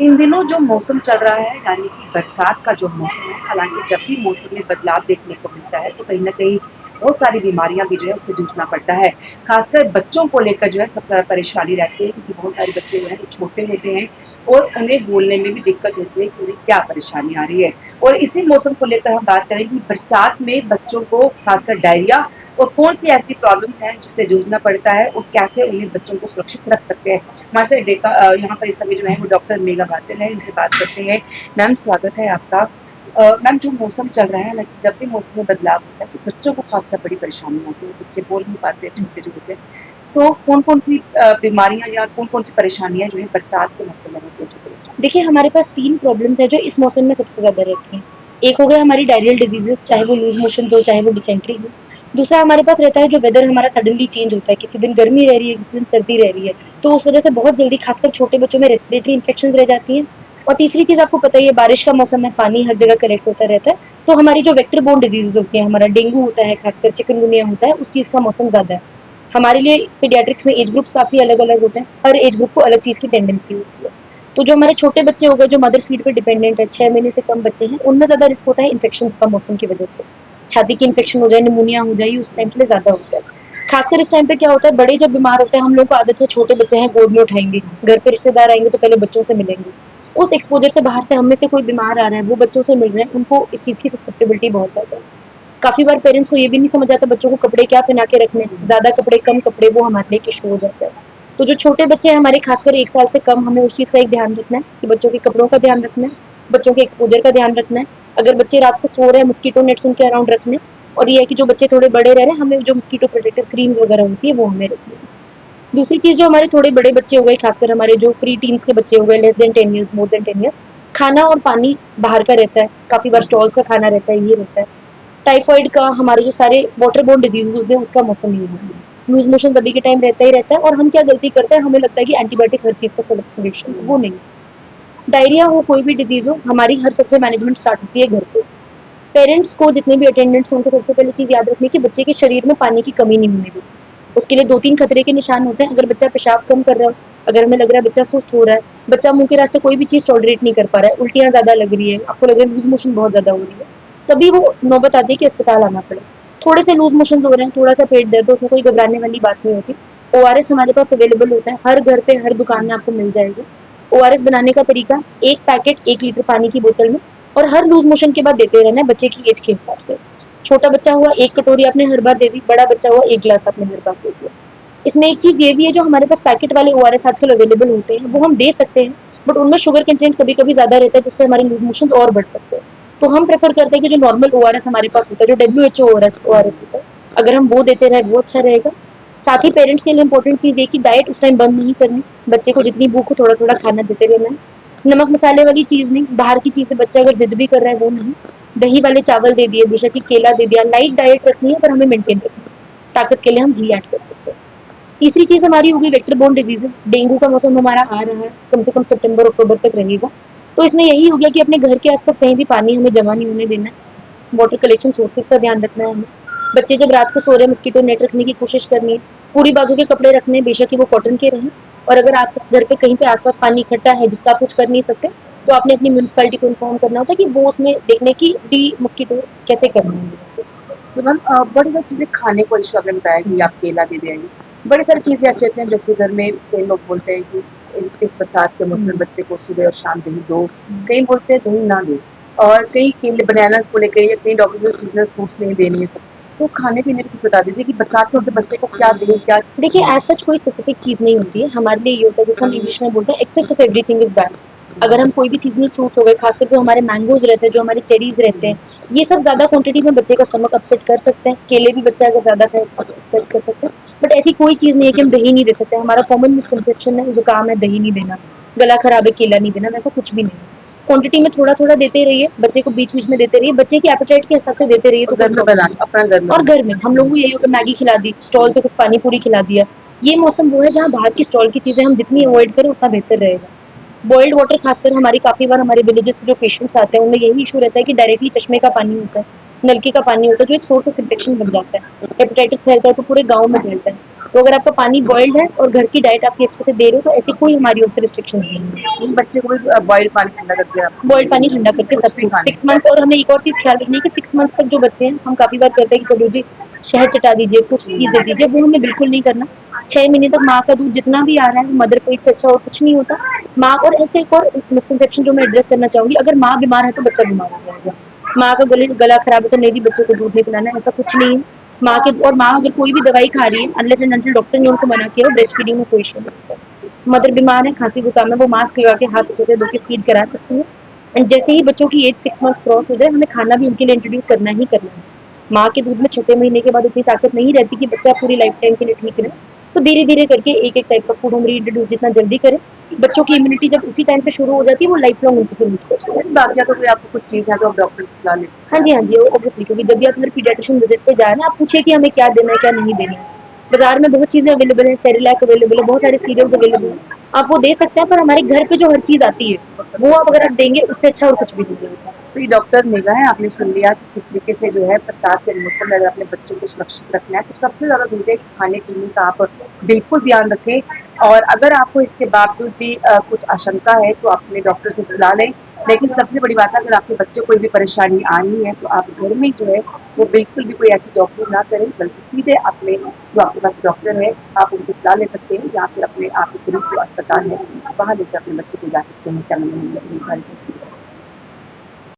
इन दिनों जो मौसम चल रहा है यानी कि बरसात का जो मौसम है, हालाँकि जब भी मौसम में बदलाव देखने को मिलता है, तो कहीं न कहीं बहुत सारी बीमारियाँ भी जो है उससे जूझना पड़ता है। ख़ासकर बच्चों को लेकर जो है सबसे ज़्यादा परेशानी रहती है क्योंकि बहुत सारे बच्चे जो हैं वो छोटे होते हैं और उन्हें बोलने में भी दिक्कत होती है कि उन्हें क्या परेशानी आ रही है। और इसी मौसम को लेकर हम बात करें कि बरसात में बच्चों को ख़ासकर डायरिया और कौन-सी ऐसी प्रॉब्लम्स हैं जिससे जूझना पड़ता है और कैसे उन्हें बच्चों को सुरक्षित रख सकते हैं। हमारे साथ यहाँ पर इस समय जो है वो डॉक्टर मेघा बातिल है, इनसे बात करते हैं। मैम स्वागत है आपका। मैम जो मौसम चल रहा है ना कि जब भी मौसम में बदलाव होता है तो बच्चों को खासकर बड़ी परेशानी होती है, बच्चे बोल नहीं पाते, छोटे जो होते हैं। तो कौन-कौन सी बीमारियाँ या कौन-कौन सी परेशानियाँ जो है बरसात के मौसम में होती है छोटे बच्चों को? देखिए, हमारे पास 3 प्रॉब्लम्स हैं जो इस मौसम में सबसे ज़्यादा रहती हैं। एक हो गया हमारी डायरियल डिज़ीज़ेज़, चाहे वो लूज़ मोशन हो, चाहे वो डिसेंट्री हो। दूसरा हमारे पास रहता है जो वेदर हमारा सडनली चेंज होता है, किसी दिन गर्मी रह रही है, किसी दिन सर्दी रह रही है, तो उस वज़ह से बहुत जल्दी खासकर छोटे बच्चों में रेस्पिरेटरी इन्फेक्शंस रह जाती हैं। और तीसरी चीज़ आपको पता ही है, बारिश का मौसम है, पानी हर जगह कलेक्ट होता रहता है, तो हमारी जो वेक्टर बोर्न डिज़ीज़ेज़ होती हैं, हमारा डेंगू होता है, खासकर चिकनगुनिया होता है, उस चीज़ का मौसम ज़्यादा है। हमारे लिए पीडियाट्रिक्स में एज ग्रुप्स काफ़ी अलग-अलग होते हैं, हर एज ग्रुप को अलग चीज़ की टेंडेंसी होती है। तो जो हमारे छोटे बच्चे हो गए जो मदर फीड पे डिपेंडेंट है, 6 महीने से कम बच्चे हैं, उनमें ज़्यादा रिस्क होता है इन्फेक्शंस का मौसम की वजह से। छाती की इन्फेक्शन हो जाए, निमोनिया हो जाए, उस टाइम के लिए ज़्यादा होता है। खासकर इस टाइम पे क्या होता है, बड़े जब बीमार होते हैं, हम लोग को आदत है छोटे बच्चे हैं गोद में उठाएँगे, घर पे रिश्तेदार आएँगे तो पहले बच्चों से मिलेंगे। उस एक्सपोज़र से बाहर से हम में से कोई बीमार आ रहा है, वो बच्चों से मिल रहे हैं, उनको इस चीज़ की ससेप्टेबिलिटी बहुत ज़्यादा है। काफ़ी बार पेरेंट्स को ये भी नहीं समझ आता बच्चों को कपड़े क्या पहना के रखने हैं, ज़्यादा कपड़े, कम कपड़े वो हमारे लिए एक इश्यू हो जाता है। तो जो छोटे बच्चे हैं हमारे खासकर 1 साल से कम हमें उस चीज़ का एक ध्यान रखना है कि बच्चों के कपड़ों का ध्यान रखना है, बच्चों के एक्सपोज़र का ध्यान रखना है। अगर बच्चे रात को सो रहे हैं मस्कीटो नेट्स उनके अराउंड रखने और ये है कि जो बच्चे थोड़े बड़े रह रहे हैं हमें जो मस्कीटो प्रोटेक्टिव क्रीम्स वगैरह होती है वो हमें रखनी है। दूसरी चीज़ जो हमारे थोड़े बड़े बच्चे हो गए खासकर हमारे जो प्री टीन्स के बच्चे हो गए less than 10 years more than 10 years, खाना और पानी बाहर का रहता है, काफ़ी बार स्टॉल्स का खाना रहता है, ये रहता है। टाइफाइड का हमारे जो सारे वाटर बोर्न डिजीजेज होते हैं उसका मौसम नहीं होता है। लूज मोशन सभी के टाइम रहता ही रहता है और हम क्या गलती करते हैं हमें लगता है कि एंटीबायोटिक हर चीज़ का सोल्यूशन है, वो नहीं। डायरिया हो कोई भी डिजीज हो हमारी हर सबसे मैनेजमेंट स्टार्ट होती है घर पे। पेरेंट्स को जितने भी अटेंडेंट्स हैं उनको सबसे पहले चीज़ याद रखनी है कि बच्चे के शरीर में पानी की कमी नहीं होने देनी। उसके लिए 2-3 खतरे के निशान होते हैं। अगर बच्चा पेशाब कम कर रहा हो, अगर हमें लग रहा है बच्चा सुस्त हो रहा है, बच्चा मुँह के रास्ते कोई भी चीज़ टॉलरेट नहीं कर पा रहा है, उल्टियाँ ज़्यादा लग रही है, आपको लग रहा है लूज़ मोशन बहुत ज़्यादा हो रही है, तभी वो नौबत आती है कि अस्पताल आना पड़े। थोड़े से लूज़ मोशंस हो रहे हैं, थोड़ा-सा पेट दर्द है, उसमें कोई घबराने वाली बात नहीं होती। ओआरएस हमारे पास अवेलेबल होता है, हर घर पे, हर दुकान में आपको मिल जाएगा। ओआरएस बनाने का तरीका, 1 पैकेट 1 लीटर पानी की बोतल में और हर लूज़ मोशन के बाद देते रहना है बच्चे की एज के हिसाब से। छोटा बच्चा हुआ 1 कटोरी आपने हर बार दे दी, बड़ा बच्चा हुआ 1 ग्लास आपने हर बार दे दिया। इसमें एक चीज़ ये भी है जो हमारे पास पैकेट वाले ओआरएस आजकल अवेलेबल होते हैं, वो हम दे सकते हैं, बट उनमें शुगर कंटेंट कभी-कभी ज़्यादा रहता है जिससे हमारे लूज़ मोशंस और बढ़ सकते हैं। तो हम प्रेफ़र करते हैं कि जो नॉर्मल ओआरएस हमारे पास होता है, जो डब्ल्यूएचओ ओआरएस ओआरएस होता है, अगर हम वो देते रहें वो अच्छा रहेगा। साथ ही पेरेंट्स के लिए इम्पोर्टेंट चीज़ ये कि डाइट उस टाइम बंद नहीं करनी, बच्चे को जितनी भूख हो थोड़ा-थोड़ा खाना देते रहना है। नमक मसाले वाली चीज़ नहीं, बाहर की चीज़ से बच्चा अगर ज़िद भी कर रहा है वो नहीं। दही वाले चावल दे दिए, बेशक ही केला दे दिया, लाइट डाइट रखनी है पर हमें मेंटेन रखनी है। ताकत के लिए हम घी ऐड कर सकते हैं। तीसरी चीज़ हमारी होगी वेक्टर बोर्न डिजीजेस। डेंगू का मौसम हमारा आ रहा है, कम से कम सितंबर अक्टूबर तक रहेगा। तो इसमें यही हो गया कि अपने घर के आसपास कहीं भी पानी हमें जमा नहीं होने देना है। वाटर कलेक्शन सोर्सेज का ध्यान रखना है हमें। बच्चे जब रात को सो रहे हैं मस्कीटो नेट रखने की कोशिश करनी है। पूरी बाजू के कपड़े रखने हैं, बेशक ही वो कॉटन के रहें। और अगर आपके घर पे कहीं पे आसपास पानी इकट्ठा है जिसका आप कुछ कर नहीं सकते, तो आपने अपनी म्यूनिसिपैलिटी को इन्फॉर्म करना होता है कि वो उसमें देखने की डी मस्कीटो कैसे करना है। तो मैम बड़ी सारी चीज़ें खाने को जैसे आपने बताया कि आप केला दे देंगे। बड़ी सारी चीज़ें अच्छी होती हैं जैसे घर में कई लोग बोलते हैं कि इस बरसात के मौसम में बच्चे को सुबह और शाम दही दो, कई बोलते हैं दही ना दो और कई केले बनानास को लेकर या कई डॉक्टर सीजनल फ्रूट्स नहीं देने ये सब। तो खाने-पीने की बता दीजिए कि बरसात में से बच्चे को क्या दें, क्या देखिए एज सच कोई स्पेसिफिक चीज़ नहीं होती है। हमारे लिए ये होता है जैसे हम इंग्लिश में बोलते हैं excess of everything is bad. अगर हम कोई भी सीज़नल फ्रूट्स हो गए, खासकर जो हमारे मैंगोज़ रहते हैं, जो हमारे चेरीज़ रहते हैं, ये सब ज़्यादा क्वांटिटी में बच्चे का स्टमक अपसेट कर सकते हैं। केले भी बच्चा अगर ज़्यादा खाए अपसेट कर सकते हैं। बट ऐसी कोई चीज़ नहीं है कि हम दही नहीं दे सकते। हमारा कॉमन मिसकंसेप्शन है, ज़ुकाम है, दही नहीं देना, गला खराब है, केला नहीं देना, वैसा कुछ भी नहीं है। क्वांटिटी में थोड़ा-थोड़ा देते रहिए, बच्चे को बीच-बीच में देते रहिए, बच्चे के एपेटाइट के हिसाब से देते रहिए तो और घर कोई में प्रॉब्लम बना नहीं। अपना घर में और बना घर में हम लोगों को यही होता है मैगी खिला दी, स्टॉल से कुछ पानी पूरी खिला दिया। ये मौसम वो है जहाँ बाहर की स्टॉल की चीज़ें हम जितनी अवॉइड करें उतना बेहतर रहेगा। बॉइल्ड वाटर खासकर हमारी काफ़ी बार हमारे विलेजेस से जो पेशेंट्स आते हैं उनमें यही इशू रहता है कि डायरेक्टली चश्मे का पानी होता है। नलके का पानी होता है जो एक सोर्स ऑफ इन्फेक्शन बन जाता है। हेपेटाइटिस फैलता है तो पूरे गाँव में फैलता है। तो अगर आपका पानी बॉइल्ड है और घर की डाइट आपकी अच्छे से दे रहे हो तो ऐसी कोई हमारी ओर से रिस्ट्रिक्शंस नहीं है। इन बच्चे को भी बॉइल्ड पानी ठंडा करके आप बॉइल्ड पानी ठंडा करके कुछ सब भी कुछ खाने 6 मंथ। और हमें एक और चीज़ ख्याल रखनी है कि 6 मंथ तक जो बच्चे हैं, हम काफ़ी बार कहते हैं कि चलो जी शहद चटा दीजिए, कुछ चीज़ दे दीजिए, वो हमें बिल्कुल नहीं करना। 6 महीने तक माँ का दूध जितना भी आ रहा है वो मदर पेट से अच्छा और कुछ नहीं होता। माँ और ऐसे एक और मिसकंसेप्शन जो मैं एड्रेस करना चाहूँगी, अगर माँ बीमार है तो बच्चा बीमार हो जाएगा। माँ का गला खराब है तो नहीं जी बच्चे को दूध नहीं पिलाना है, ऐसा कुछ नहीं है। माँ के और माँ अगर कोई भी दवाई खा रही है अनलेस एंड अनटिल डॉक्टर ने उनको मना किया हो, ब्रेस्ट फीडिंग में कोई इश्यू नहीं होता। मदर बीमार है, खांसी जुकाम है, वो मास्क लगा के हाथ अच्छे से धो के फीड करा सकती है। एंड जैसे ही बच्चों की एज 6 मंथ्स क्रॉस हो जाए, हमें खाना भी उनके लिए इंट्रोड्यूस करना ही करना है। माँ के दूध में छठे महीने के बाद इतनी ताकत नहीं रहती कि बच्चा पूरी लाइफ टाइम के लिए ठीक रहे। तो धीरे-धीरे करके एक-एक टाइप का फूड हम रीइंट्रोड्यूस जितना जल्दी करें, बच्चों की इम्यूनिटी जब उसी टाइम से शुरू हो जाती है, वो लाइफ लॉन्ग उनको फिर नीड करती है। बाकी तो कोई आपको कुछ चीज़ है तो आप डॉक्टर की सलाह लें। हाँ जी, हाँ जी, ऑब्वियसली क्योंकि जब भी आप मेरे पीडियाट्रिशियन विज़िट पे जा रहे हैं, आप पूछिए कि हमें क्या देना है, क्या नहीं देना है। बाज़ार में बहुत चीज़ें अवेलेबल है, सेरेलैक अवेलेबल है, बहुत सारे सीरियल्स अवेलेबल हैं। आप वो दे सकते हैं, पर हमारे घर पे जो हर चीज़ आती है, वो आप अगर आप देंगे, उससे अच्छा और कुछ भी नहीं होगा। तो ये डॉक्टर निगाह है, आपने सुन लिया कि किस तरीके से जो है बरसात के मौसम में अगर अपने बच्चों को सुरक्षित रखना है तो सबसे ज़्यादा ज़रूरी है कि खाने-पीने का आप बिल्कुल ध्यान रखें और अगर आपको इसके बावजूद भी कुछ आशंका है तो आप अपने डॉक्टर से सलाह लें। लेकिन सबसे बड़ी बात है अगर आपके बच्चे को कोई भी परेशानी आ रही है तो आप घर में जो है वो बिल्कुल भी कोई ऐसी डॉक्टरी ना करें बल्कि सीधे अपने जो आपके पास डॉक्टर है आप उनकी सलाह ले सकते हैं या फिर अपने आपके करीब जो अस्पताल है वहाँ लेकर अपने बच्चे को जा सकते हैं। क्या मैंने जानकारी दी?